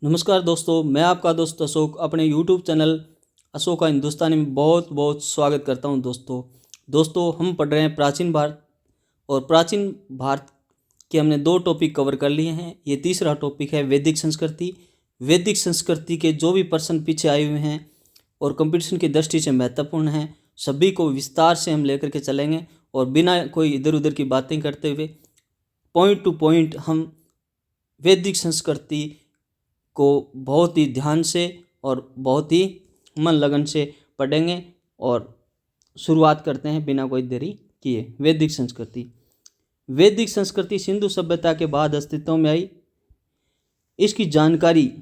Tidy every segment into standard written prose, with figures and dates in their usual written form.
नमस्कार दोस्तों, मैं आपका दोस्त अशोक अपने यूट्यूब चैनल अशोक का हिंदुस्तानी में बहुत बहुत स्वागत करता हूं। दोस्तों हम पढ़ रहे हैं प्राचीन भारत, और प्राचीन भारत के हमने 2 टॉपिक कवर कर लिए हैं। ये तीसरा टॉपिक है वैदिक संस्कृति। वैदिक संस्कृति के जो भी प्रश्न पीछे आए हुए हैं और कंपटीशन की दृष्टि से महत्वपूर्ण हैं, सभी को विस्तार से हम लेकर के चलेंगे और बिना कोई इधर उधर की बातें करते हुए पॉइंट टू पॉइंट हम वैदिक संस्कृति को बहुत ही ध्यान से और बहुत ही मन लगन से पढ़ेंगे। और शुरुआत करते हैं बिना कोई देरी किए। वैदिक संस्कृति सिंधु सभ्यता के बाद अस्तित्व में आई। इसकी जानकारी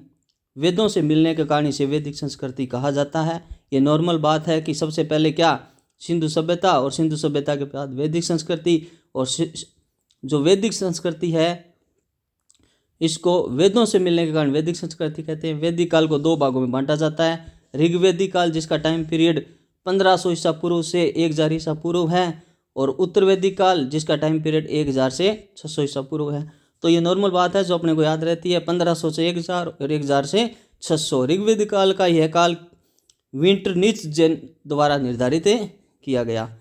वेदों से मिलने के कारण इसे वैदिक संस्कृति कहा जाता है। ये नॉर्मल बात है कि सबसे पहले क्या सिंधु सभ्यता, और सिंधु सभ्यता के बाद वैदिक संस्कृति। और जो वैदिक संस्कृति है इसको वेदों से मिलने के कारण वैदिक संस्कृति कहते हैं। वैदिक काल को 2 भागों में बांटा जाता है। ऋग्वेदिक काल, जिसका टाइम पीरियड 1500 ईसा पूर्व से 1000 ईसा पूर्व है, और उत्तर वैदिक काल, जिसका टाइम पीरियड 1000 से 600 ईसा पूर्व है। तो ये नॉर्मल बात है जो अपने को याद रहती है, 1500 से 1000 और 1000 से 600। ऋग्वेदिक काल का यह काल विंटरनित्ज जैन द्वारा निर्धारित किया गया,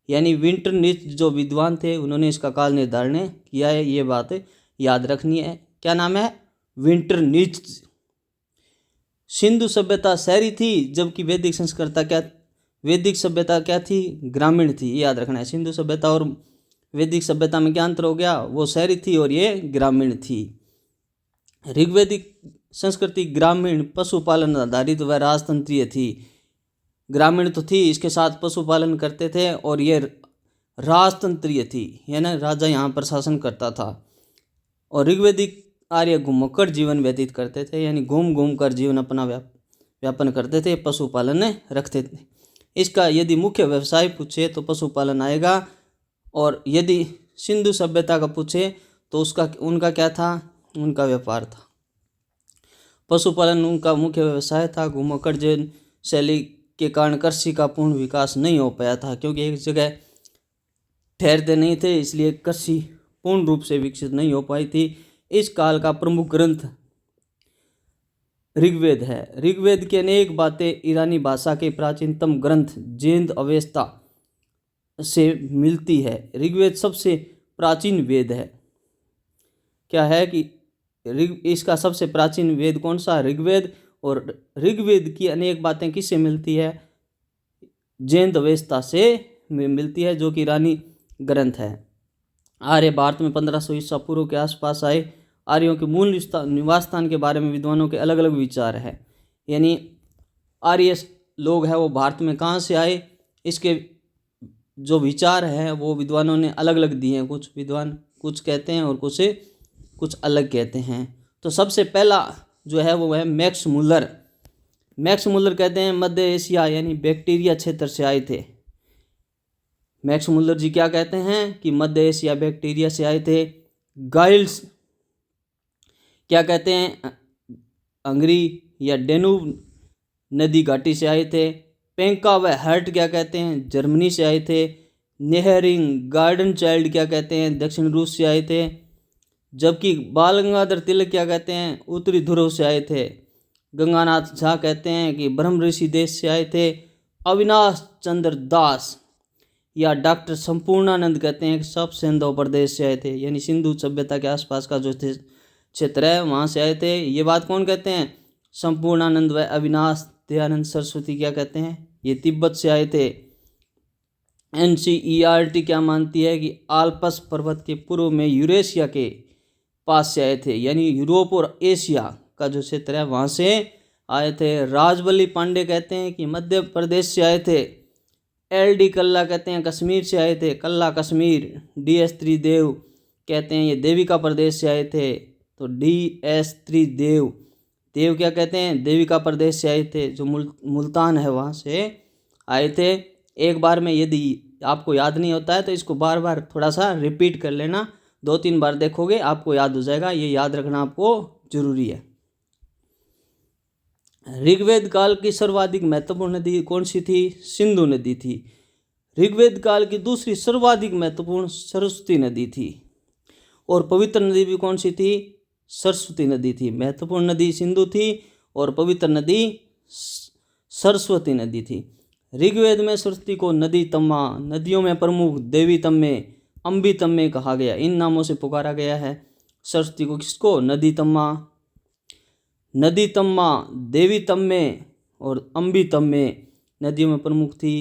यानी विंटरनित्ज जो विद्वान थे उन्होंने इसका काल निर्धारण किया है। ये बात याद रखनी है। क्या नाम है? विंटरनित्ज। सिंधु सभ्यता शहरी थी, जबकि वैदिक सभ्यता क्या थी? ग्रामीण थी। ये याद रखना है। सिंधु सभ्यता और वैदिक सभ्यता में क्या अंतर हो गया? वो शहरी थी और ये ग्रामीण थी। ऋग्वेदिक संस्कृति ग्रामीण, पशुपालन आधारित व राजतंत्रीय थी। ग्रामीण तो थी, इसके साथ पशुपालन करते थे, और ये राजतंत्रीय थी, यानी राजा यहाँ पर शासन करता था। और ऋग्वेदिक आर्य घुमक्कड़ जीवन व्यतीत करते थे, यानी घूम घूम कर जीवन अपना व्यापन करते थे, पशुपालन रखते थे। इसका यदि मुख्य व्यवसाय पूछे तो पशुपालन आएगा। और यदि सिंधु सभ्यता का पूछे तो उनका क्या था? उनका व्यापार था। पशुपालन उनका मुख्य व्यवसाय था। घुमक्कड़ जीवन शैली के कारण कृषि का पूर्ण विकास नहीं हो पाया था, क्योंकि एक जगह ठहरते नहीं थे, इसलिए कृषि पूर्ण रूप से विकसित नहीं हो पाई थी। इस काल का प्रमुख ग्रंथ ऋग्वेद है। ऋग्वेद की अनेक बातें ईरानी भाषा के प्राचीनतम ग्रंथ जैन अवेस्ता से मिलती है। ऋग्वेद सबसे प्राचीन वेद है। क्या है कि इसका सबसे प्राचीन वेद कौन सा? ऋग्वेद। और ऋग्वेद की अनेक बातें किससे मिलती है? जैन अवेस्ता से मिलती है, जो कि ईरानी ग्रंथ है। आर्य भारत में 1500 ईसा पूर्व के आसपास आए। आर्यों के मूल निवास स्थान के बारे में विद्वानों के अलग अलग विचार है, यानी आर्य लोग हैं वो भारत में कहाँ से आए, इसके जो विचार हैं वो विद्वानों ने अलग अलग दिए हैं। कुछ विद्वान कुछ कहते हैं और कुछ अलग कहते हैं। तो सबसे पहला जो है वो है मैक्स मुलर। मैक्स मुलर कहते हैं मध्य एशिया यानी बैक्टीरिया क्षेत्र से आए थे। मैक्स मुलर जी क्या कहते हैं कि मध्य एशिया बैक्टीरिया से आए थे। गाइल्स क्या कहते हैं? हंगरी या डेनूब नदी घाटी से आए थे। पेंका व हर्ट क्या कहते हैं? जर्मनी से आए थे। नेहरिंग गार्डन चाइल्ड क्या कहते हैं? दक्षिण रूस से आए थे। जबकि बाल गंगाधर तिलक क्या कहते हैं? उत्तरी ध्रुव से आए थे। गंगानाथ झा कहते हैं कि ब्रह्म ऋषि देश से आए थे। अविनाश चंद्र दास या डॉक्टर संपूर्णानंद कहते हैं कि सब सिंधु प्रदेश से आए थे, यानी सिंधु सभ्यता के आसपास का जो क्षेत्र है वहाँ से आए थे। ये बात कौन कहते हैं? संपूर्णानंद व अविनाश दयानंद सरस्वती क्या कहते हैं? ये तिब्बत से आए थे। NCERT क्या मानती है कि आल्पस पर्वत के पूर्व में यूरेशिया के पास से आए थे, यानी यूरोप और एशिया का जो क्षेत्र है वहाँ से आए थे। राजबली पांडे कहते हैं कि मध्य प्रदेश से आए थे। LD कल्ला कहते हैं कश्मीर से आए थे, कल्ला कश्मीर। DS त्रिदेव कहते हैं ये देविका प्रदेश से आए थे। तो DS त्रिदेव देव क्या कहते हैं? देविका प्रदेश से आए थे, जो मुल्तान है वहाँ से आए थे। एक बार में यदि आपको याद नहीं होता है तो इसको बार बार थोड़ा सा रिपीट कर लेना, 2-3 बार देखोगे आपको याद हो जाएगा। ये याद रखना आपको जरूरी है। ऋग्वेद काल की सर्वाधिक महत्वपूर्ण नदी कौन सी थी? सिंधु नदी थी। ऋग्वेद काल की दूसरी सर्वाधिक महत्वपूर्ण सरस्वती नदी थी। और पवित्र नदी भी कौन सी थी? सरस्वती नदी थी। महत्वपूर्ण नदी सिंधु थी और पवित्र नदी सरस्वती नदी थी। ऋग्वेद में सरस्वती को नदी तम्मा, नदियों में प्रमुख, देवी तम्मे, अम्बी तम्मे कहा गया। इन नामों से पुकारा गया है सरस्वती को। किसको? नदी तम्मा, नदी तम्मा, देवी तम्मे और अम्बी तम्मे नदियों में प्रमुख थी।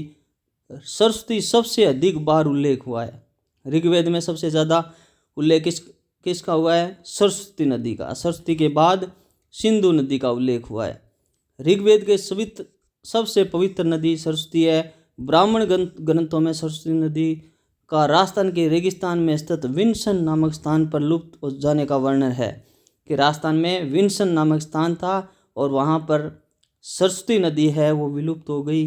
सरस्वती सबसे अधिक बार उल्लेख हुआ है। ऋग्वेद में सबसे ज़्यादा उल्लेख किसका हुआ है? सरस्वती नदी का। सरस्वती के बाद सिंधु नदी का उल्लेख हुआ है। ऋग्वेद के सबसे पवित्र नदी सरस्वती है। ब्राह्मण ग्रंथों में सरस्वती नदी का राजस्थान के रेगिस्तान में स्थित विंसन नामक स्थान पर लुप्त हो जाने का वर्णन है कि राजस्थान में विंसन नामक स्थान था और वहाँ पर सरस्वती नदी है वो विलुप्त हो गई।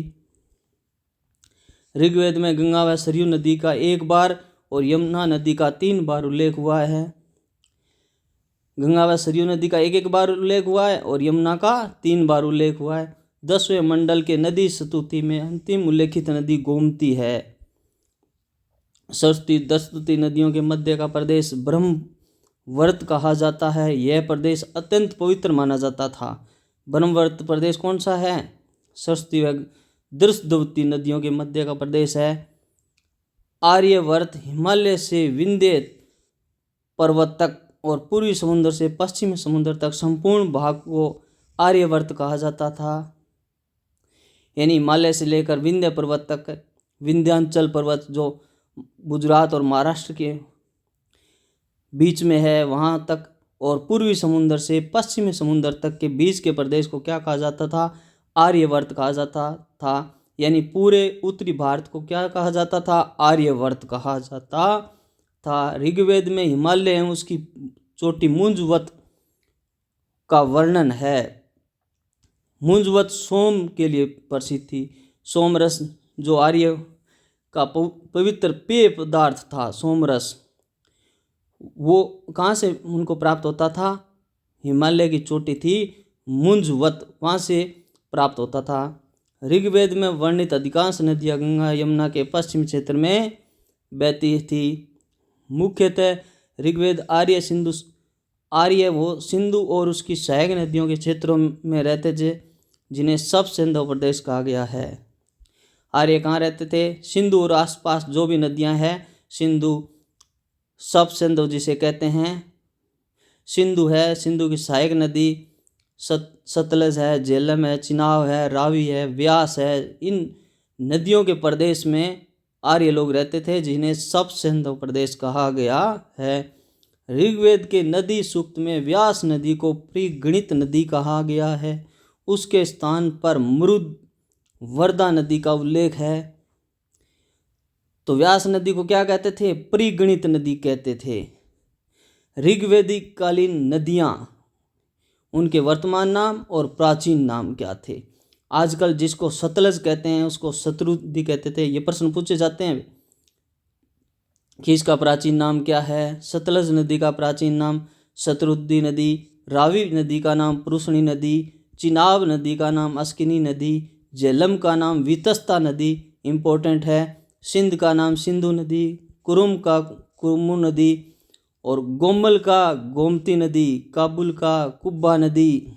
ऋग्वेद में गंगा व सरयू नदी का 1 बार और यमुना नदी का 3 बार उल्लेख हुआ है। गंगा व सरयू नदी का 1 बार उल्लेख हुआ है और यमुना का 3 बार उल्लेख हुआ है। 10वें मंडल के नदी स्तुति में अंतिम उल्लेखित नदी गोमती है। सरस्वती 10 स्तुति नदियों के मध्य का प्रदेश ब्रह्मवर्त कहा जाता है। यह प्रदेश अत्यंत पवित्र माना जाता था। ब्रह्मवर्त प्रदेश कौन सा है? सरस्वती व दृष्टद्वती नदियों के मध्य का प्रदेश है। आर्यवर्त हिमालय से विंध्य पर्वत तक और पूर्वी समुद्र से पश्चिमी समुद्र तक संपूर्ण भाग को आर्यवर्त कहा जाता था। यानी हिमालय से लेकर विंध्य पर्वत तक, विंध्याचल पर्वत जो गुजरात और महाराष्ट्र के बीच में है वहाँ तक, और पूर्वी समुद्र से पश्चिमी समुद्र तक के बीच के प्रदेश को क्या कहा जाता था? आर्यवर्त कहा जाता था। यानी पूरे उत्तरी भारत को क्या कहा जाता था? आर्यवर्त कहा जाता था। ऋग्वेद में हिमालय एवं उसकी चोटी मुंजवत का वर्णन है। मुंजवत सोम के लिए प्रसिद्ध थी। सोमरस जो आर्य का पवित्र पेय पदार्थ था, सोमरस, वो कहाँ से उनको प्राप्त होता था? हिमालय की चोटी थी मुंजवत, वहाँ से प्राप्त होता था। ऋग्वेद में वर्णित अधिकांश नदियाँ गंगा यमुना के पश्चिमी क्षेत्र में बहती थी। मुख्यतः ऋग्वेद आर्य वो सिंधु और उसकी सहायक नदियों के क्षेत्रों में रहते थे, जिन्हें सब सिंधु प्रदेश कहा गया है। आर्य कहाँ रहते थे? सिंधु और आसपास जो भी नदियाँ हैं, सिंधु, सब सिंधु जिसे कहते हैं। सिंधु है, सिंधु की सहायक नदी सतलज है, झेलम है, चिनाब है, रावी है, व्यास है। इन नदियों के प्रदेश में आर्य लोग रहते थे, जिन्हें सब सिंधु प्रदेश कहा गया है। ऋग्वेद के नदी सूक्त में व्यास नदी को प्रिगणित नदी कहा गया है। उसके स्थान पर मृद वर्धा नदी का उल्लेख है। तो व्यास नदी को क्या कहते थे? प्रिगणित नदी कहते थे। ऋग्वैदिक कालीन नदियाँ, उनके वर्तमान नाम और प्राचीन नाम क्या थे? आजकल जिसको सतलज कहते हैं उसको शतरुद्धि कहते थे। ये प्रश्न पूछे जाते हैं कि इसका प्राचीन नाम क्या है। सतलज नदी का प्राचीन नाम शतरुद्धि नदी, रावी नदी का नाम पुरुषणी नदी, चिनाब नदी का नाम अस्किनी नदी, झेलम का नाम वितस्ता नदी इम्पोर्टेंट है, सिंध का नाम सिंधु नदी, कुरुम का कुरुमु नदी, और गोमल का गोमती नदी, काबुल का कुब्बा नदी,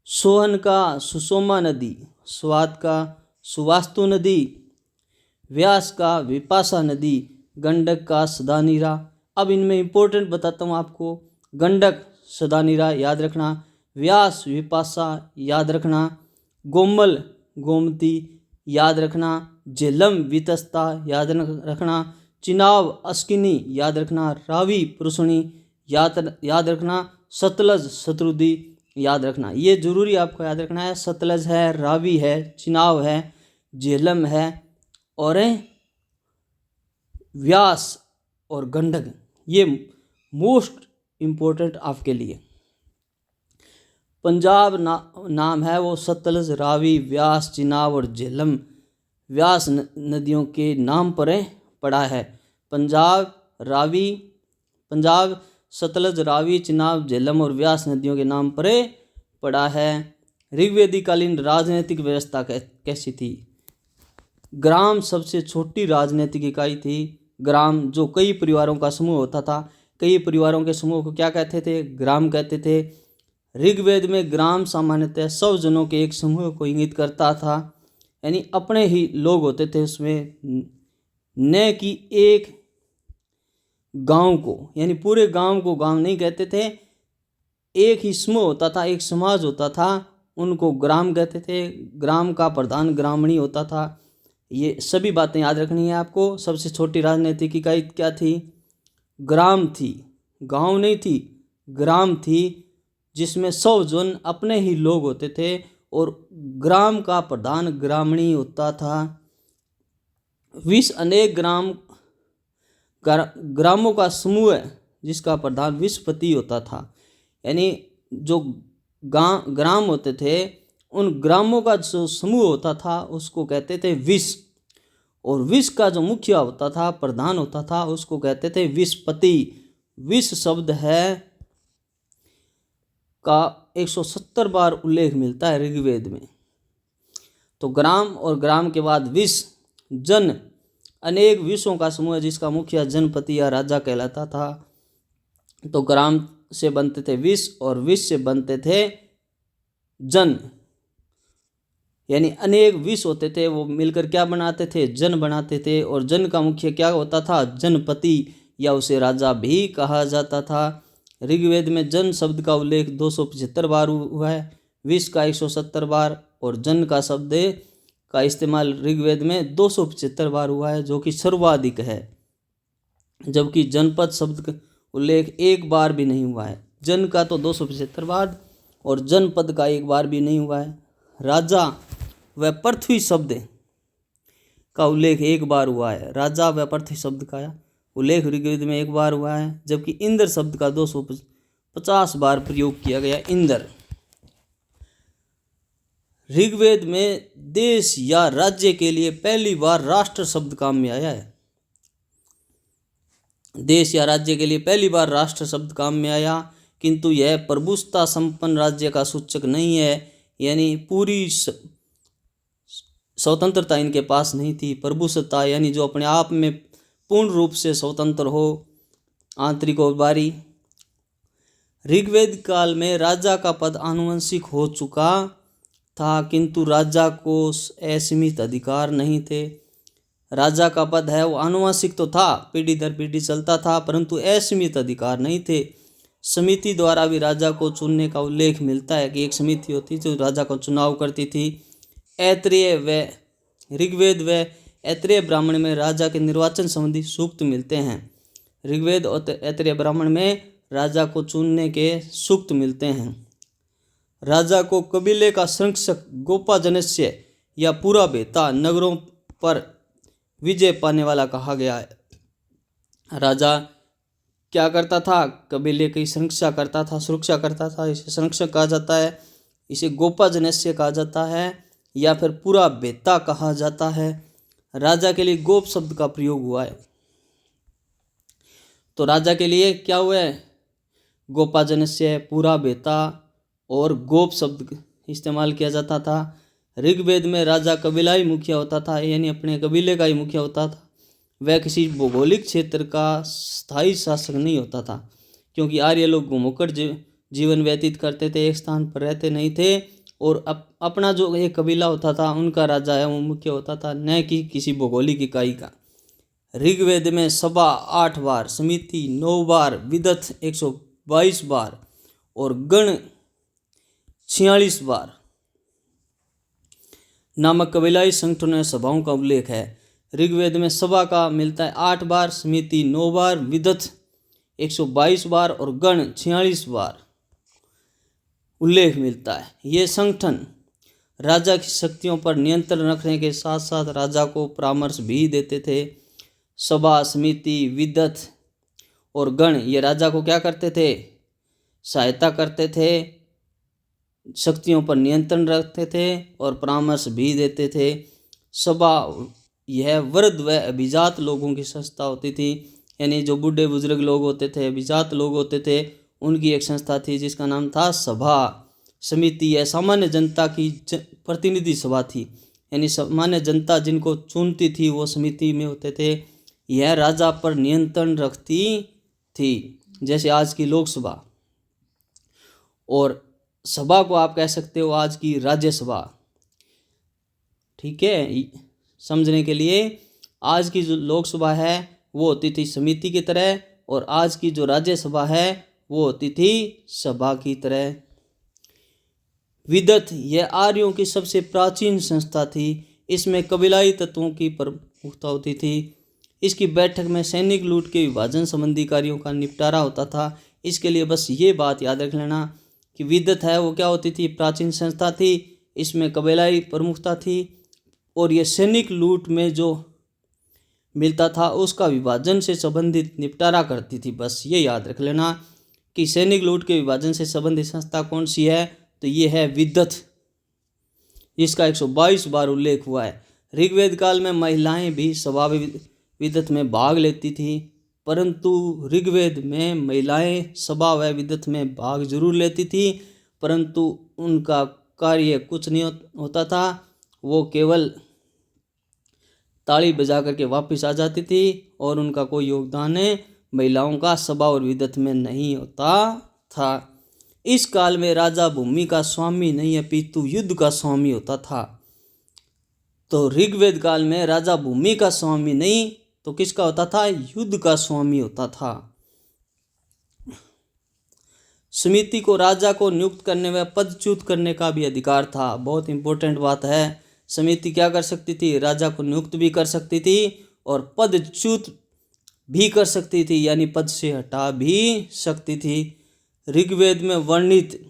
सोहन का सुसोमा नदी, स्वात का सुवास्तु नदी, व्यास का विपाशा नदी, गंडक का सदानीरा। अब इनमें इम्पोर्टेंट बताता हूँ आपको। गंडक सदानीरा याद रखना, व्यास विपाशा याद रखना, गोमल गोमती याद रखना, झेलम वितस्ता याद रखना, चिनाब अस्किनी याद रखना, रावी पुरुषणी याद रखना, सतलज शत्रुद्धि याद रखना। ये जरूरी आपको याद रखना है। सतलज है, रावी है, चिनाब है, झेलम है और व्यास और गंडक, ये मोस्ट इम्पोर्टेंट आपके लिए। पंजाब नाम है वो सतलज, रावी, व्यास, चिनाब और झेलम व्यास नदियों के नाम पर पड़ा है। पंजाब सतलज, रावी, चिनाब, झेलम और व्यास नदियों के नाम पर पड़ा है। ऋग्वैदिक कालीन राजनीतिक व्यवस्था कैसी थी? ग्राम सबसे छोटी राजनीतिक इकाई थी। ग्राम जो कई परिवारों का समूह होता था। कई परिवारों के समूह को क्या कहते थे? ग्राम कहते थे। ऋग्वेद में ग्राम सामान्यतः 100 जनों के एक समूह को इंगित करता था, यानी अपने ही लोग होते थे उसमें, न कि एक गांव को, यानी पूरे गांव को गांव नहीं कहते थे। एक ही समूह होता था, एक समाज होता था, उनको ग्राम कहते थे। ग्राम का प्रधान ग्रामणी होता था। ये सभी बातें याद रखनी है आपको। सबसे छोटी राजनीतिक इकाई क्या थी? ग्राम थी, गांव नहीं थी, ग्राम थी, जिसमें 100 जन अपने ही लोग होते थे और ग्राम का प्रधान ग्रामणी होता था। 20 अनेक ग्रामों का समूह है जिसका प्रधान विस्पति होता था। यानी जो ग्राम होते थे, उन ग्रामों का जो समूह होता था उसको कहते थे विस, और विस का जो मुखिया होता था, प्रधान होता था, उसको कहते थे विस्पति। विस शब्द है का 170 बार उल्लेख मिलता है ऋग्वेद में। तो ग्राम और ग्राम के बाद विस, जन, अनेक विषों का समूह जिसका मुखिया जनपति या राजा कहलाता था। तो ग्राम से बनते थे विष और विष से बनते थे जन, यानी अनेक विष होते थे, वो मिलकर क्या बनाते थे? जन बनाते थे। और जन का मुख्य क्या होता था? जनपति, या उसे राजा भी कहा जाता था। ऋग्वेद में जन शब्द का उल्लेख 275 बार हुआ है, विष का 170 बार, और जन का शब्द का इस्तेमाल ऋग्वेद में 275 बार हुआ है, जो कि सर्वाधिक है। जबकि जनपद शब्द का उल्लेख एक बार भी नहीं हुआ है। जन का तो 275 बार और जनपद का एक बार भी नहीं हुआ है। राजा व पृथ्वी शब्द का उल्लेख एक बार हुआ है। राजा व पृथ्वी शब्द का उल्लेख ऋग्वेद में एक बार हुआ है, जबकि इंद्र शब्द का 250 बार प्रयोग किया गया। इंद्र। ऋग्वेद में देश या राज्य के लिए पहली बार राष्ट्र शब्द काम में आया है। देश या राज्य के लिए पहली बार राष्ट्र शब्द काम में आया, किंतु यह प्रभुसत्ता संपन्न राज्य का सूचक नहीं है, यानी पूरी स्वतंत्रता इनके पास नहीं थी। प्रभुसत्ता यानी जो अपने आप में पूर्ण रूप से स्वतंत्र हो, आंतरिक और बाहरी। ऋग्वेद काल में राजा का पद आनुवंशिक हो चुका था, किंतु राजा को असीमित अधिकार नहीं थे। राजा का पद है वो आनुवंशिक तो था, पीढ़ी दर पीढ़ी चलता था, परंतु असीमित अधिकार नहीं थे। समिति द्वारा भी राजा को चुनने का उल्लेख मिलता है कि एक समिति होती जो राजा को चुनाव करती थी। ऐत्रेय व ऋग्वेद व ऐत्रेय ब्राह्मण में राजा के निर्वाचन संबंधी सूक्त मिलते हैं। ऋग्वेद और ऐत्रेय ब्राह्मण में राजा को चुनने के सूक्त मिलते हैं। राजा को कबीले का संरक्षक, गोपाजनस्य या पूरा बेता, नगरों पर विजय पाने वाला कहा गया है। राजा क्या करता था? कबीले की सुरक्षा करता था। इसे संरक्षक कहा जाता है, इसे गोपाजनस्य कहा जाता है, या फिर पूरा बेता कहा जाता है। राजा के लिए गोप शब्द का प्रयोग हुआ है। तो राजा के लिए क्या हुआ है? गोपाजनस्य, पूरा बेता और गोप शब्द इस्तेमाल किया जाता था। ऋग्वेद में राजा कबीलाई मुखिया होता था, यानी अपने कबीले का ही मुखिया होता था। वह किसी भौगोलिक क्षेत्र का स्थायी शासक नहीं होता था, क्योंकि आर्य लोग घूमकर जीवन व्यतीत करते थे, एक स्थान पर रहते नहीं थे, और अपना जो एक कबीला होता था उनका राजा है वो मुख्य होता था, न कि किसी भौगोलिक इकाई का। ऋग्वेद में सभा 8 बार, समिति 9 बार, विदथ 122 बार और गण 46 बार नामक कबीलाई संगठनों सभाओं का उल्लेख है। ऋग्वेद में सभा का मिलता है 8 बार, समिति 9 बार, विदथ 122 बार और गण 46 बार उल्लेख मिलता है। ये संगठन राजा की शक्तियों पर नियंत्रण रखने के साथ साथ राजा को परामर्श भी देते थे। सभा, समिति, विदथ और गण ये राजा को क्या करते थे? सहायता करते थे, शक्तियों पर नियंत्रण रखते थे और परामर्श भी देते थे। सभा यह वृद्ध व अभिजात लोगों की संस्था होती थी, यानी जो बूढ़े बुजुर्ग लोग होते थे, अभिजात लोग होते थे, उनकी एक संस्था थी जिसका नाम था सभा। समिति यह सामान्य जनता की प्रतिनिधि सभा थी, यानी सामान्य जनता जिनको चुनती थी वो समिति में होते थे। यह राजा पर नियंत्रण रखती थी। जैसे आज की लोकसभा, और सभा को आप कह सकते हो आज की राज्यसभा। ठीक है, समझने के लिए आज की जो लोकसभा है वो होती थी समिति की तरह, और आज की जो राज्यसभा है वो होती थी सभा की तरह। विदत यह आर्यों की सबसे प्राचीन संस्था थी। इसमें कबीलाई तत्वों की प्रमुखता होती थी। इसकी बैठक में सैनिक लूट के विभाजन संबंधी कार्यों का निपटारा होता था। इसके लिए बस ये बात याद रख लेना कि विदत है वो क्या होती थी, प्राचीन संस्था थी, इसमें कबीलाई प्रमुखता थी, और ये सैनिक लूट में जो मिलता था उसका विभाजन से संबंधित निपटारा करती थी। बस ये याद रख लेना कि सैनिक लूट के विभाजन से संबंधित संस्था कौन सी है, तो ये है विदत, जिसका 122 बार उल्लेख हुआ है। ऋग्वेद काल में महिलाएं भी सभा विदत में भाग लेती थी, परंतु ऋग्वेद में महिलाएं सभा व विदत में भाग जरूर लेती थी, परंतु उनका कार्य कुछ नहीं होता था। वो केवल ताली बजा करके वापस आ जाती थी, और उनका कोई योगदान महिलाओं का सभा और विदत में नहीं होता था। इस काल में राजा भूमि का स्वामी नहीं अपितु युद्ध का स्वामी होता था। तो ऋग्वेद काल में राजा भूमि का स्वामी नहीं तो किसका होता था, युद्ध का स्वामी होता था। समिति को राजा को नियुक्त करने व पदच्युत करने का भी अधिकार था। बहुत इंपॉर्टेंट बात है। समिति क्या कर सकती थी, राजा को नियुक्त भी कर सकती थी और पदच्युत भी कर सकती थी, यानी पद से हटा भी सकती थी। ऋग्वेद में वर्णित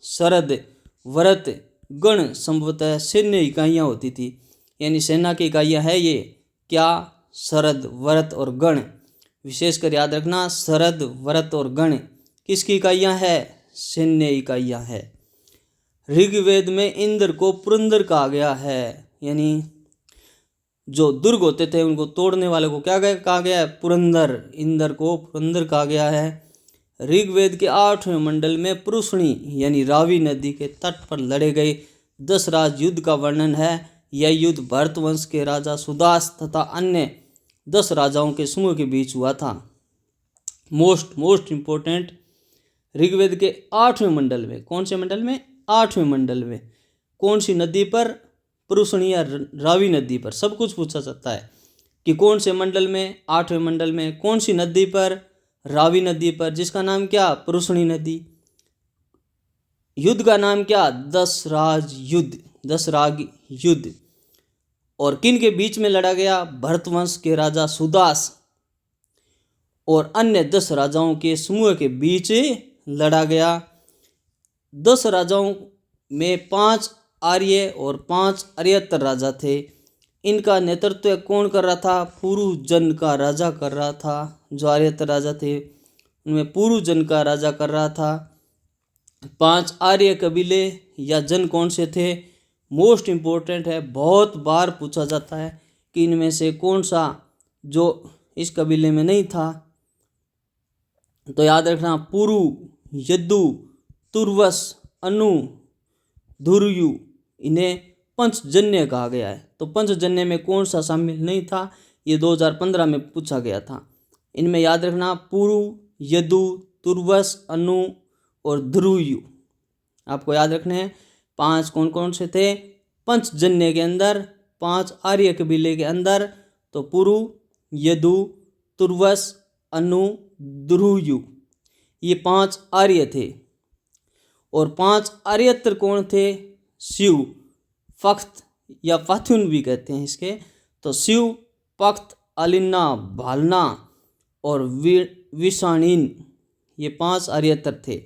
शरद, व्रत, गण संभवतः सैन्य इकाइयाँ होती थी, यानी सेना की इकाइयाँ है ये क्या, शरद, व्रत और गण। विशेषकर याद रखना, शरद, व्रत और गण किसकी इकाइयाँ है, सैन्य इकाइयाँ है। ऋग्वेद में इंद्र को पुरंदर कहा गया है, यानी जो दुर्ग होते थे उनको तोड़ने वाले को क्या कहा गया है, पुरंदर। इंद्र को पुरंदर कहा गया है। ऋग्वेद के 8वें मंडल में पुरुषणी यानी रावी नदी के तट पर लड़े गए 10 राज युद्ध का वर्णन है। यह युद्ध भरत वंश के राजा सुदास तथा अन्य 10 राजाओं के समूह के बीच हुआ था। मोस्ट इम्पोर्टेंट, ऋग्वेद के 8वें मंडल में, कौन से मंडल में, 8वें मंडल में, कौन सी नदी पर, पुरुषणी या रावी नदी पर। सब कुछ पूछा जाता है कि कौन से मंडल में, 8वें मंडल में, कौन सी नदी पर, रावी नदी पर, जिसका नाम क्या, पुरुषणी नदी। युद्ध का नाम क्या, 10 राज युद्ध, 10 राग युद्ध। और किन के बीच में लड़ा गया, भरत वंश के राजा सुदास और अन्य 10 राजाओं के समूह के बीच लड़ा गया। 10 राजाओं में 5 आर्य और 5 आर्यतर राजा थे। इनका नेतृत्व कौन कर रहा था, पुरुजन का राजा कर रहा था। जो आर्यतर राजा थे उनमें पुरुजन का राजा कर रहा था। 5 आर्य कबीले या जन कौन से थे, मोस्ट इम्पोर्टेंट है, बहुत बार पूछा जाता है कि इनमें से कौन सा जो इस कबीले में नहीं था। तो याद रखना, पुरु, यदु, तुर्वस, अनु, धुर्यु, इन्हें पंचजन्य कहा गया है। तो पंचजन्य में कौन सा शामिल नहीं था, ये 2015 में पूछा गया था। इनमें याद रखना, पुरु, यदु, तुर्वस, अनु और ध्रुयु आपको याद रखने हैं। 5 कौन कौन से थे पंचजन्य के अंदर, 5 आर्य कबीले के अंदर। तो पुरु, यदु, तुर्वस, अनु, ध्रुयु, ये 5 आर्य थे। और 5 आर्यतर कौन थे, शिव, फक्त या फाथुन भी कहते हैं इसके। तो शिव, पक्त, अलिन्ना, भालना और विषाणीन, ये 5 आर्यतर थे।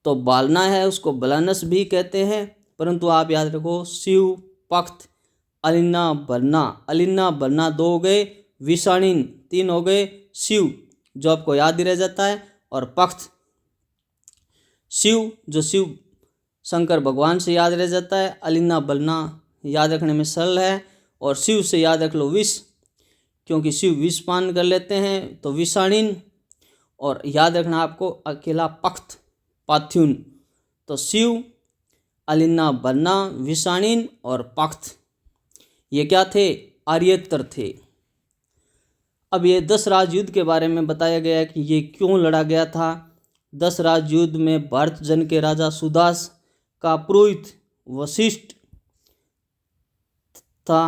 तो बालना है उसको बलानस भी कहते हैं, परंतु आप याद रखो, शिव, पक्त, अलिन्ना, बलना। अलिन्ना बलना 2 हो गए, विषाणीन 3 हो गए, शिव जो आपको याद ही रह जाता है, और पक्त शिव जो शिव शंकर भगवान से याद रह जाता है। अलिन्ना बलना याद रखने में सरल है, और शिव से याद रख लो विष, क्योंकि शिव विष पान कर लेते हैं, तो विषाणीन। और याद रखना आपको अकेला पक्त, पाथ्युन। तो शिव, अलिन्ना बलना, विषाणीन और पक्त, ये क्या थे, आर्यतर थे। अब ये 10 राज युद्ध के बारे में बताया गया है कि ये क्यों लड़ा गया था। 10 राज युद्ध में भरत जन के राजा सुदास का पुरोहित वशिष्ठ था।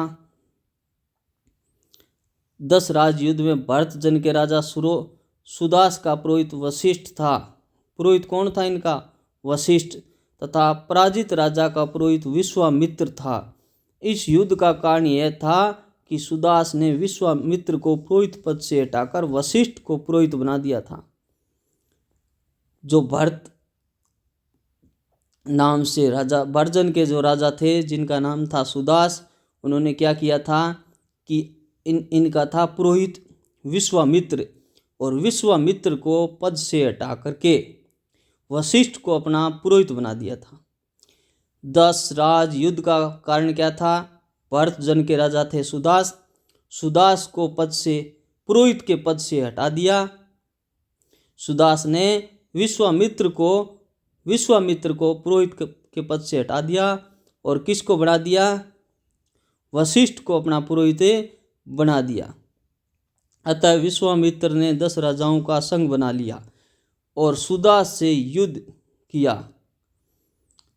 10 राज युद्ध में भरत जन के राजा सुदास का पुरोहित वशिष्ठ था। पुरोहित कौन था इनका? वशिष्ठ। तथा पराजित राजा का पुरोहित विश्वामित्र था। इस युद्ध का कारण यह था कि सुदास ने विश्वामित्र को पुरोहित पद से हटाकर वशिष्ठ को पुरोहित बना दिया था। जो भरत नाम से राजा, भरजन के जो राजा थे जिनका नाम था सुदास, उन्होंने क्या किया था कि इनका था पुरोहित विश्वामित्र, और विश्वामित्र को पद से हटा करके वशिष्ठ को अपना पुरोहित बना दिया था। 10 राज युद्ध का कारण क्या था? भरत जन के राजा थे सुदास, सुदास को पद से, पुरोहित के पद से हटा दिया। सुदास ने विश्वामित्र को पुरोहित के पद से हटा दिया और किसको बना दिया? वशिष्ठ को अपना पुरोहित बना दिया। अतः विश्वामित्र ने 10 राजाओं का संघ बना लिया और सुदास से युद्ध किया।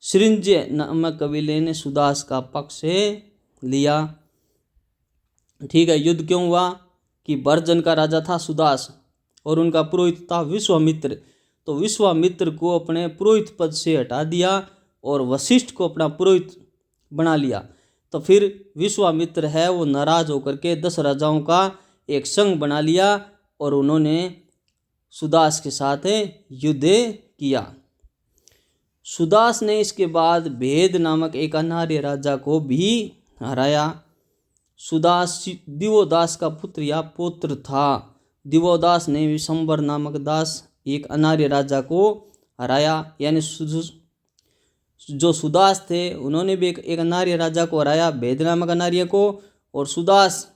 सृंजय नामक कबीले ने सुदास का पक्ष लिया। ठीक है, युद्ध क्यों हुआ? कि भरजन का राजा था सुदास और उनका पुरोहित था विश्वामित्र, तो विश्वामित्र को अपने पुरोहित पद से हटा दिया और वशिष्ठ को अपना पुरोहित बना लिया। तो फिर विश्वामित्र है वो नाराज होकर के 10 राजाओं का एक संघ बना लिया और उन्होंने सुदास के साथ युद्ध किया। सुदास ने इसके बाद भेद नामक एक अनार्य राजा को भी हराया। सुदास दिवोदास का पुत्र या पौत्र था। दिवोदास ने विशंबर नामक दास एक अनार्य राजा को हराया। यानी जो सुदास थे उन्होंने भी एक अनार्य राजा को हराया, भेद नामक अनार्य को, और सुदास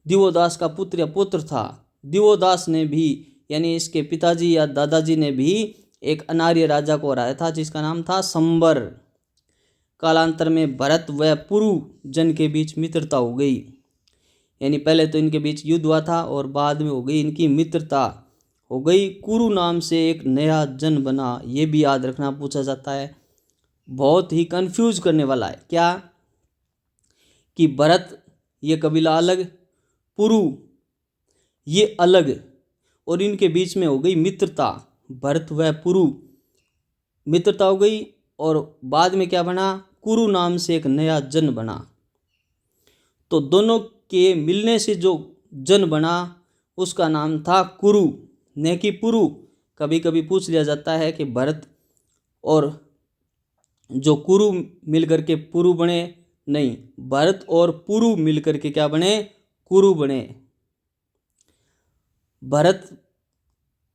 दिवोदास का पुत्र या पुत्र था। दिवोदास ने भी, यानी इसके पिताजी या दादाजी ने भी एक अनार्य राजा को हराया था जिसका नाम था संबर। कालांतर में भरत व पुरु जन के बीच मित्रता हो गई। यानी पहले तो इनके बीच युद्ध हुआ था और बाद में हो गई इनकी मित्रता हो गई। कुरु नाम से एक नया जन बना, ये भी याद रखना, पूछा जाता है। बहुत ही कंफ्यूज करने वाला है। क्या कि भरत ये कबीला अलग, पुरु ये अलग, और इनके बीच में हो गई मित्रता। भरत व पुरु मित्रता हो गई और बाद में क्या बना? कुरु नाम से एक नया जन बना। तो दोनों के मिलने से जो जन बना उसका नाम था कुरु, न कि पुरु। कभी कभी पूछ लिया जाता है कि भरत और जो कुरु मिलकर के पुरु बने, नहीं, भरत और पुरु मिलकर के क्या बने? कुरु बने। भरत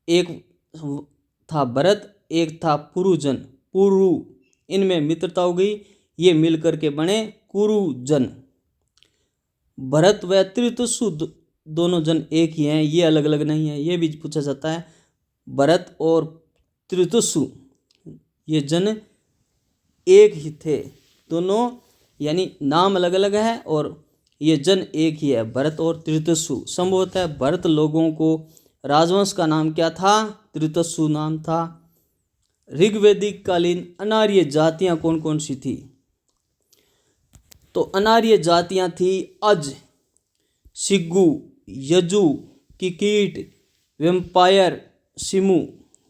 एक था, भरत एक था पुरुजन, पुरु, इनमें मित्रता हो गई, ये मिलकर के बने कुरुजन। भरत व त्रितुसु दोनों जन एक ही हैं, ये अलग अलग नहीं है, ये भी पूछा जाता है। भरत और त्रितुसु ये जन एक ही थे दोनों, यानी नाम अलग अलग है और ये जन एक ही है, भरत और त्रितुसु। संभवतः भरत लोगों को राजवंश का नाम क्या था? त्रितुसु नाम था। ऋग्वैदिक कालीन अनार्य जातियां कौन कौन सी थी? तो अनार्य जातियां थी अज, सिग्गु, यजु, किकीट, वेम्पायर, सिमु।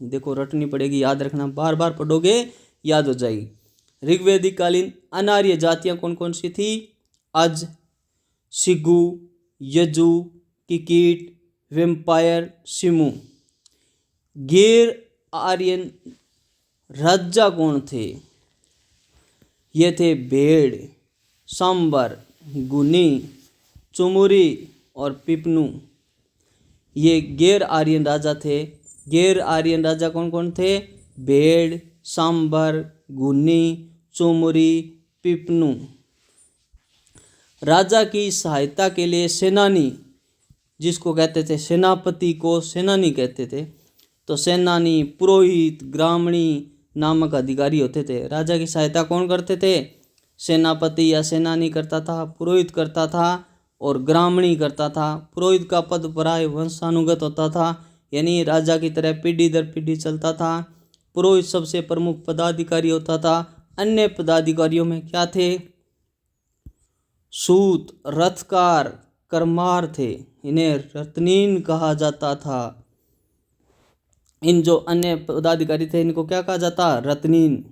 देखो रटनी पड़ेगी, याद रखना, बार बार पढ़ोगे याद हो जाएगी। ऋग्वैदिक कालीन अनार्य जातियां कौन कौन सी थी? अज, सिग्गु, यजु, किकीट, वेम्पायर, सिमु। गैर आर्यन राजा कौन थे? ये थे भेड़, सांबर, गुनी, चुमुरी और पिपनू। ये गैर आर्यन राजा थे। गैर आर्यन राजा कौन कौन थे? भेड़, सांबर, गुनी, चुमुरी, पिपनू। राजा की सहायता के लिए सेनानी, जिसको कहते थे सेनापति को सेनानी कहते थे, तो सेनानी, पुरोहित, ग्रामणी नामक अधिकारी होते थे। राजा की सहायता कौन करते थे? सेनापति या सेनानी करता था, पुरोहित करता था और ग्रामणी करता था। पुरोहित का पद प्राय वंशानुगत होता था, यानी राजा की तरह पीढ़ी दर पीढ़ी चलता था। पुरोहित सबसे प्रमुख पदाधिकारी होता था। अन्य पदाधिकारियों में क्या थे? सूत, रथकार, करमार थे। इन्हें रत्नीन कहा जाता था। इन जो अन्य पदाधिकारी थे इनको क्या कहा जाता? रत्नीन।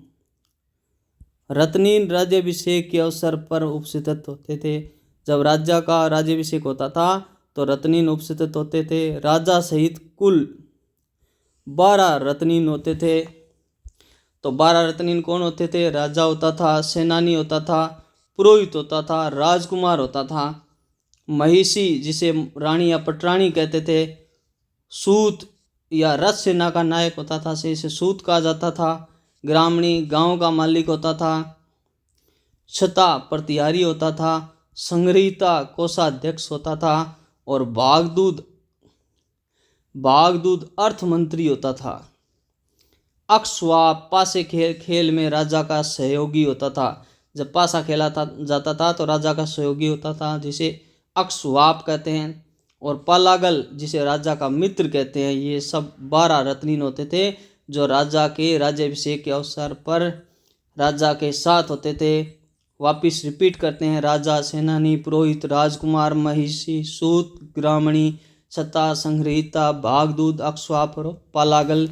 रत्नीन राज्याभिषेक के अवसर पर उपस्थित होते थे। जब राजा का राज्याभिषेक होता था तो रत्नीन उपस्थित होते थे। राजा सहित कुल 12 रत्नीन होते थे। तो 12 रत्नीन कौन होते थे? राजा होता था, सेनानी होता था, पुरोहित होता था, राजकुमार होता था, महिषी जिसे रानी या पटरानी कहते थे, सूत या रथ सेना का नायक होता था, से इसे सूत कहा जाता था, ग्रामणी गांव का मालिक होता था, छता प्रतिहारी होता था, संग्रहिता कोषाध्यक्ष होता था और भागदूत अर्थ मंत्री होता था। अक्षवाप पासे खेल में राजा का सहयोगी होता था। जब पासा खेला जाता था तो राजा का सहयोगी होता था, जिसे अक्षवाप कहते हैं। और पालागल जिसे राजा का मित्र कहते हैं। ये सब 12 रत्नीन होते थे जो राजा के राज्याभिषेक के अवसर पर राजा के साथ होते थे। वापिस रिपीट करते हैं। राजा, सेनानी, पुरोहित, राजकुमार, महिषी, सूत, ग्रामणी, छता, संग्रहिता, भागदूत, अक्षवाप और पालागल।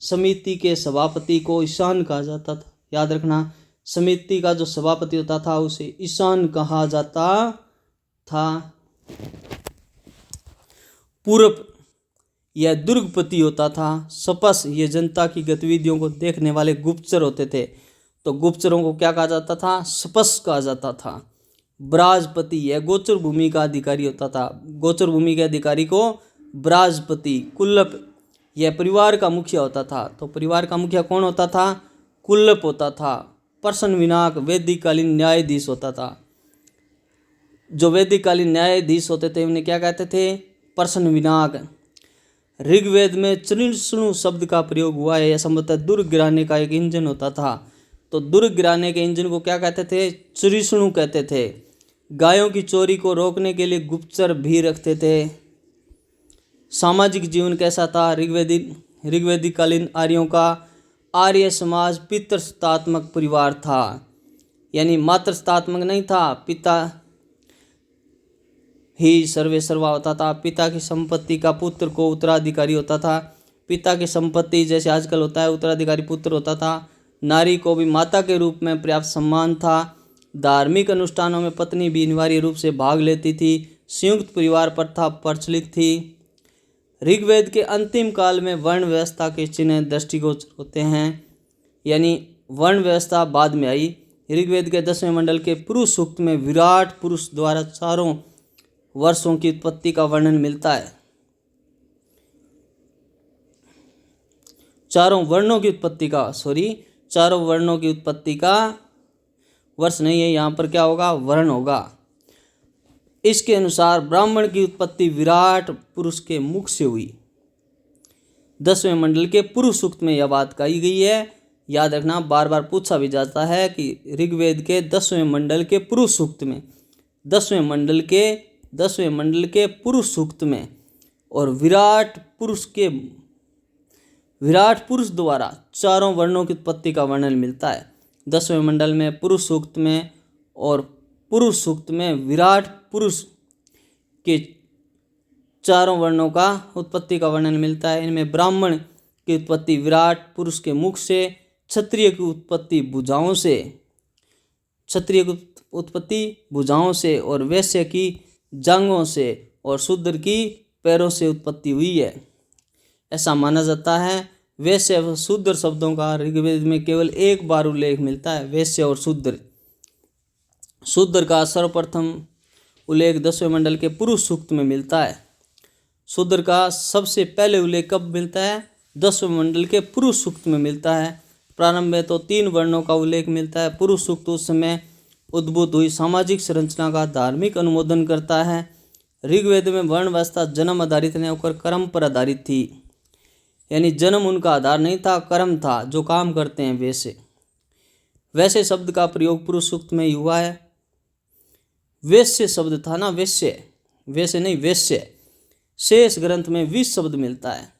समिति के सभापति को ईशान कहा जाता था। याद रखना, समिति का जो सभापति होता था उसे ईशान कहा जाता था। पूरब यह दुर्गपति होता था। सपस ये जनता की गतिविधियों को देखने वाले गुप्तचर होते थे। तो गुप्तचरों को क्या कहा जाता था? सपस कहा जाता था। ब्राजपति यह गोचर भूमि का अधिकारी होता था। गोचर भूमि के अधिकारी को ब्राजपति। कुल्लप यह परिवार का मुखिया होता था। तो परिवार का मुखिया कौन होता था? कुल्लप होता था। प्रश्नविनाक वैदिककालीन न्यायाधीश होता था। जो वैदिककालीन न्यायाधीश होते थे उन्हें क्या कहते थे? प्रश्नविनाक। ऋग्वेद में चृष्णु शब्द का प्रयोग हुआ है। यह संभवतः दुर्ग गिराने का एक इंजन होता था। तो दुर्ग गिराने के इंजन को क्या कहते थे? चृष्णु कहते थे। गायों की चोरी को रोकने के लिए गुप्तचर भी रखते थे। सामाजिक जीवन कैसा था? ऋग्वेदिककालीन आर्यों का आर्य समाज पितृसत्तात्मक परिवार था, यानी मातृसत्तात्मक नहीं था। पिता ही सर्वे सर्वा होता था। पिता की संपत्ति का पुत्र को उत्तराधिकारी होता था। पिता की संपत्ति जैसे आजकल होता है उत्तराधिकारी पुत्र होता था। नारी को भी माता के रूप में पर्याप्त सम्मान था। धार्मिक अनुष्ठानों में पत्नी भी अनिवार्य रूप से भाग लेती थी। संयुक्त परिवार प्रथा प्रचलित थी। ऋग्वेद के अंतिम काल में वर्ण व्यवस्था के चिन्ह दृष्टिगोचर होते हैं, यानी वर्ण व्यवस्था बाद में आई। ऋग्वेद के 10वें मंडल के पुरुष सूक्त में विराट पुरुष द्वारा चारों वर्षों की उत्पत्ति का वर्णन मिलता है। चारों वर्णों की उत्पत्ति का वर्ष नहीं है, यहाँ पर क्या होगा? वर्ण होगा। इसके अनुसार ब्राह्मण की उत्पत्ति विराट पुरुष के मुख से हुई। 10वें मंडल के पुरुष सूक्त में यह बात कही गई है। याद रखना, बार बार पूछा भी जाता है कि ऋग्वेद के 10वें मंडल के पुरुष सूक्त में, 10वें मंडल के पुरुष सूक्त में और विराट पुरुष द्वारा चारों वर्णों की उत्पत्ति का वर्णन मिलता है। 10वें मंडल में पुरुष सूक्त में और पुरुष सूक्त में विराट पुरुष के चारों वर्णों का उत्पत्ति का वर्णन मिलता है। इनमें ब्राह्मण की उत्पत्ति विराट पुरुष के मुख से, क्षत्रिय की उत्पत्ति भुजाओं से और वैश्य की जांघों से और शूद्र की पैरों से उत्पत्ति हुई है, ऐसा माना जाता है। वैश्य व शूद्र शब्दों का ऋग्वेद में केवल एक बार उल्लेख मिलता है, वैश्य और शूद्र। शूद्र का सर्वप्रथम उल्लेख 10वें मंडल के पुरुष सूक्त में मिलता है। शूद्र का सबसे पहले उल्लेख कब मिलता है? 10वें मंडल के पुरुष सूक्त में मिलता है। प्रारंभ में तो 3 वर्णों का उल्लेख मिलता है। पुरुष सूक्त उस समय उद्भूत हुई सामाजिक संरचना का धार्मिक अनुमोदन करता है। ऋग्वेद में वर्ण व्यवस्था जन्म आधारित नहीं होकर कर्म पर आधारित थी, यानी जन्म उनका आधार नहीं था, कर्म था, जो काम करते हैं वैसे शब्द का प्रयोग पुरुष सूक्त में ही हुआ है। वैश्य शब्द था ना, वैश्य, वैसे नहीं वैश्य, शेष ग्रंथ में 20 शब्द मिलता है।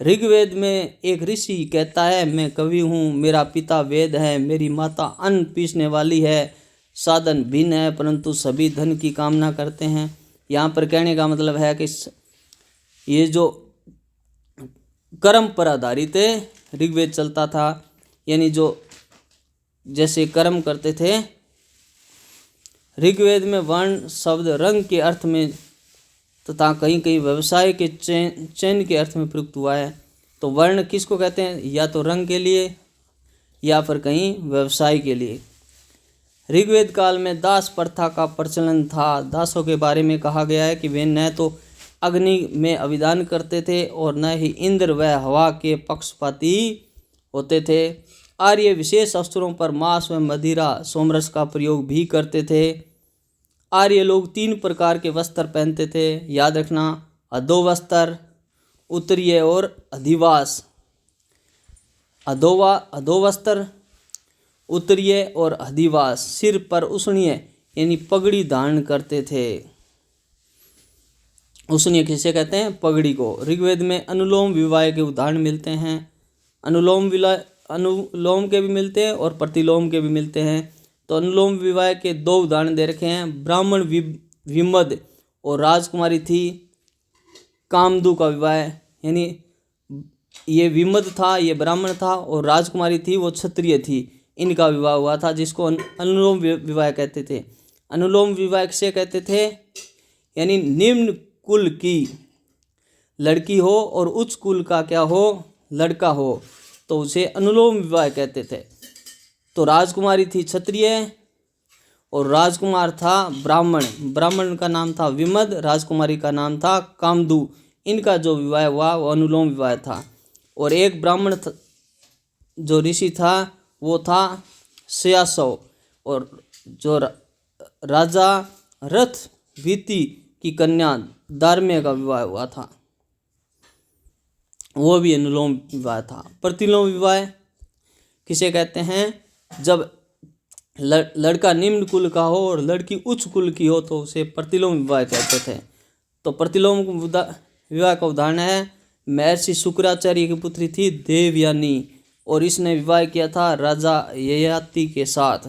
ऋग्वेद में एक ऋषि कहता है, मैं कवि हूँ, मेरा पिता वेद है, मेरी माता अन्न पीसने वाली है, साधन भिन्न है परंतु सभी धन की कामना करते हैं। यहाँ पर कहने का मतलब है कि ये जो कर्म पर आधारित ऋग्वेद चलता था, यानी जो जैसे कर्म करते थे। ऋग्वेद में वर्ण शब्द रंग के अर्थ में तथा कहीं कहीं व्यवसाय के चयन के अर्थ में प्रयुक्त हुआ है। तो वर्ण किसको कहते हैं? या तो रंग के लिए या फिर कहीं व्यवसाय के लिए। ऋग्वेद काल में दास प्रथा का प्रचलन था। दासों के बारे में कहा गया है कि वे न तो अग्नि में अभिदान करते थे और न ही इंद्र व हवा के पक्षपाती होते थे। आर्य विशेष अवसरों पर मांस व मदिरा सोमरस का प्रयोग भी करते थे। आर्य लोग 3 प्रकार के वस्त्र पहनते थे, याद रखना, अधोवस्त्र, उत्तरीय और अधिवास। अधोवस्त्र, उत्तरीय और अधिवास। सिर पर उसनीय यानी पगड़ी धारण करते थे। उसनीय किसे कहते हैं? पगड़ी को। ऋग्वेद में अनुलोम विवाह के उदाहरण मिलते हैं। अनुलोम के भी मिलते हैं और प्रतिलोम के भी मिलते हैं। तो अनुलोम विवाह के 2 उदाहरण दे रखे हैं। ब्राह्मण विमद और राजकुमारी थी कामदू का विवाह, यानी ये विमद था, ये ब्राह्मण था, और राजकुमारी थी वो क्षत्रिय थी, इनका विवाह हुआ था, जिसको अनुलोम विवाह कहते थे। अनुलोम विवाह किसे कहते थे? यानी निम्न कुल की लड़की हो और उच्च कुल का क्या हो? लड़का हो, तो उसे अनुलोम विवाह कहते थे। तो राजकुमारी थी क्षत्रिय और राजकुमार था ब्राह्मण। ब्राह्मण का नाम था विमद, राजकुमारी का नाम था कामदू। इनका जो विवाह हुआ वो अनुलोम विवाह था। और एक ब्राह्मण जो ऋषि था वो था श्यासव, और जो राजा रथ वीति की कन्या दार्म्य का विवाह हुआ था, वो भी अनुलोम विवाह था। प्रतिलोम विवाह किसे कहते हैं? जब लड़का निम्न कुल का हो और लड़की उच्च कुल की हो तो उसे प्रतिलोम विवाह कहते थे। तो प्रतिलोम विवाह का उदाहरण है, महर्षि शुक्राचार्य की पुत्री थी देवयानी और इसने विवाह किया था राजा ययाति के साथ।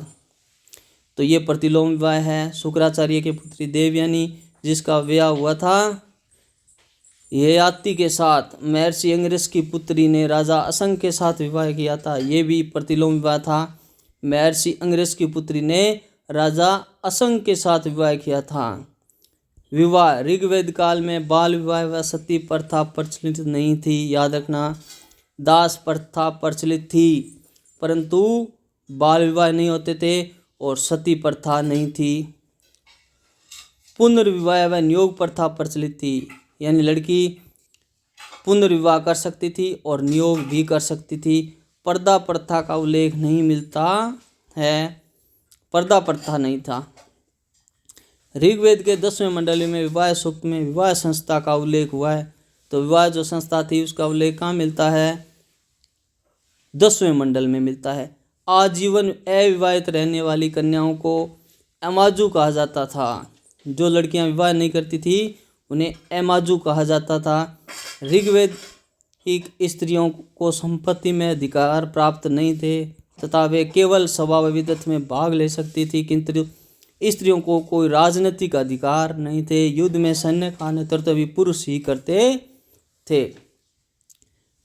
तो ये प्रतिलोम विवाह है। शुक्राचार्य की पुत्री देवयानी जिसका विवाह हुआ था ययाति के साथ। महर्षि अंगिरस की पुत्री ने राजा असंग के साथ विवाह किया था, ये भी प्रतिलोम विवाह था। महर्षि अंगिरस की पुत्री ने राजा असंग के साथ विवाह किया था। विवाह ऋग्वेद काल में बाल विवाह व सती प्रथा प्रचलित नहीं थी, याद रखना। दास प्रथा प्रचलित थी परंतु बाल विवाह नहीं होते थे और सती प्रथा नहीं थी। पुनर्विवाह व नियोग प्रथा प्रचलित थी, यानी लड़की पुनर्विवाह कर सकती थी और नियोग भी कर सकती थी। पर्दा प्रथा का उल्लेख नहीं मिलता है, पर्दा प्रथा नहीं था। ऋग्वेद के 10वें मंडली में विवाह सूक्त में विवाह संस्था का उल्लेख हुआ है। तो विवाह जो संस्था थी उसका उल्लेख कहाँ मिलता है? 10वें मंडल में मिलता है। आजीवन अविवाहित रहने वाली कन्याओं को अमाजू कहा जाता था। जो लड़कियां विवाह नहीं करती थी उन्हें अमाजू कहा जाता था। ऋग्वेद की स्त्रियों को संपत्ति में अधिकार प्राप्त नहीं थे तथा वे केवल सभा विविधत में भाग ले सकती थी, किंतु स्त्रियों को कोई राजनीतिक अधिकार नहीं थे। युद्ध में सैन्य का नेतृत्व भी पुरुष ही करते थे।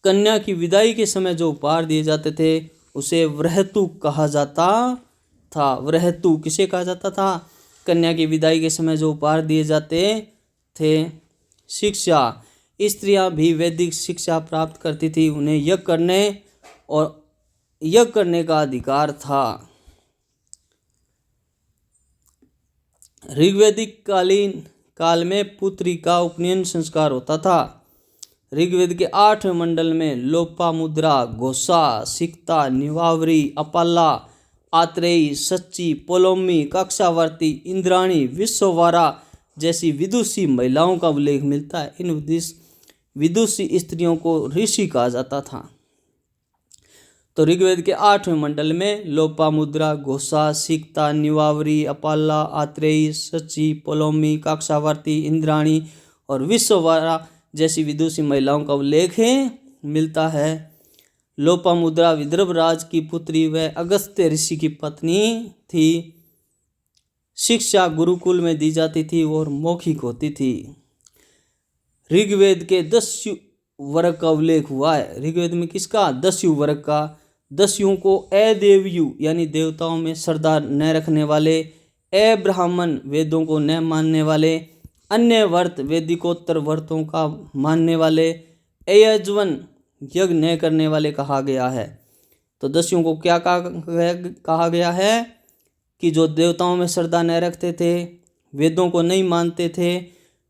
कन्या की विदाई के समय जो उपहार दिए जाते थे उसे व्रहतु कहा जाता था। व्रहतु किसे कहा जाता था? कन्या की विदाई के समय जो उपहार दिए जाते थे। शिक्षा, स्त्रियां भी वैदिक शिक्षा प्राप्त करती थी, उन्हें यज्ञ करने का अधिकार था। ऋग्वैदिक काल में पुत्री का उपनयन संस्कार होता था। ऋग्वेद के 8वें मंडल में लोपामुद्रा, घोषा, सिक्ता, निवावरी, अपाला, आत्रेयी, सच्ची, पोलोमी, कक्षावर्ती, इंद्राणी, विश्ववारा जैसी विदुषी महिलाओं का उल्लेख मिलता है। इन विदुषी स्त्रियों को ऋषि कहा जाता था। तो ऋग्वेद के 8वें मंडल में लोपामुद्रा, घोषा, सिकता, निवावरी, अपाला, आत्रेयी, सची, पोलोमी, काक्षावर्ती, इंद्राणी और विश्ववारा जैसी विदुषी महिलाओं का उल्लेख मिलता है। लोपामुद्रा विदर्भ राज की पुत्री व अगस्त्य ऋषि की पत्नी थी। शिक्षा गुरुकुल में दी जाती थी और मौखिक होती थी। ऋग्वेद के 10 वर्ग का उल्लेख हुआ है। ऋग्वेद में किसका? 10 वर्ग का। 10 को अदेवयु यानी देवताओं में श्रद्धा न रखने वाले, अब्राह्मण वेदों को न मानने वाले, अन्य व्रत वेदिकोत्तर व्रतों का मानने वाले, अयजवन यज्ञ न करने वाले कहा गया है। तो 10 को क्या कहा गया है कि जो देवताओं में श्रद्धा न रखते थे, वेदों को नहीं मानते थे,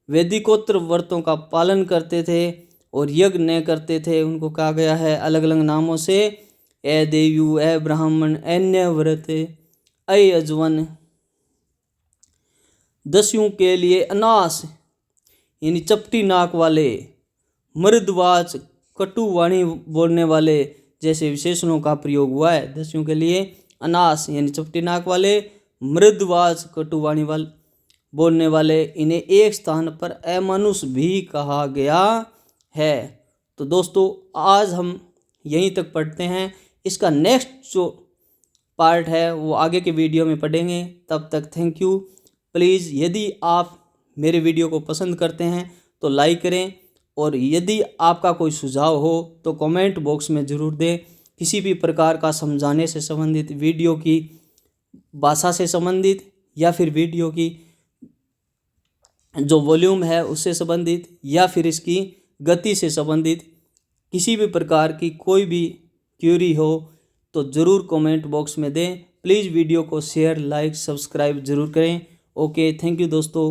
वेदिकोत्तर व्रतों का पालन करते थे और यज्ञ न करते थे, उनको कहा गया है अलग अलग नामों से अदेवयु, अब्राह्मण, अन्य व्रत, अयजवन। 10 के लिए अनास यानी चपटी नाक वाले, मृदवाच कटु वाणी बोलने वाले जैसे विशेषणों का प्रयोग हुआ है। 10 के लिए अनास यानी चपटी नाक वाले, मृदवाच कटु वाणी वाले बोलने वाले, इन्हें एक स्थान पर अमानुष भी कहा गया है। तो दोस्तों आज हम यहीं तक पढ़ते हैं। इसका नेक्स्ट जो पार्ट है वो आगे के वीडियो में पढ़ेंगे। तब तक थैंक यू। प्लीज़ यदि आप मेरे वीडियो को पसंद करते हैं तो लाइक करें और यदि आपका कोई सुझाव हो तो कमेंट बॉक्स में ज़रूर दें। किसी भी प्रकार का समझाने से संबंधित, वीडियो की भाषा से संबंधित या फिर वीडियो की जो वॉल्यूम है उससे संबंधित या फिर इसकी गति से संबंधित किसी भी प्रकार की कोई भी क्वेरी हो तो ज़रूर कमेंट बॉक्स में दें। प्लीज़ वीडियो को शेयर, लाइक, सब्सक्राइब ज़रूर करें। ओके, थैंक यू दोस्तों।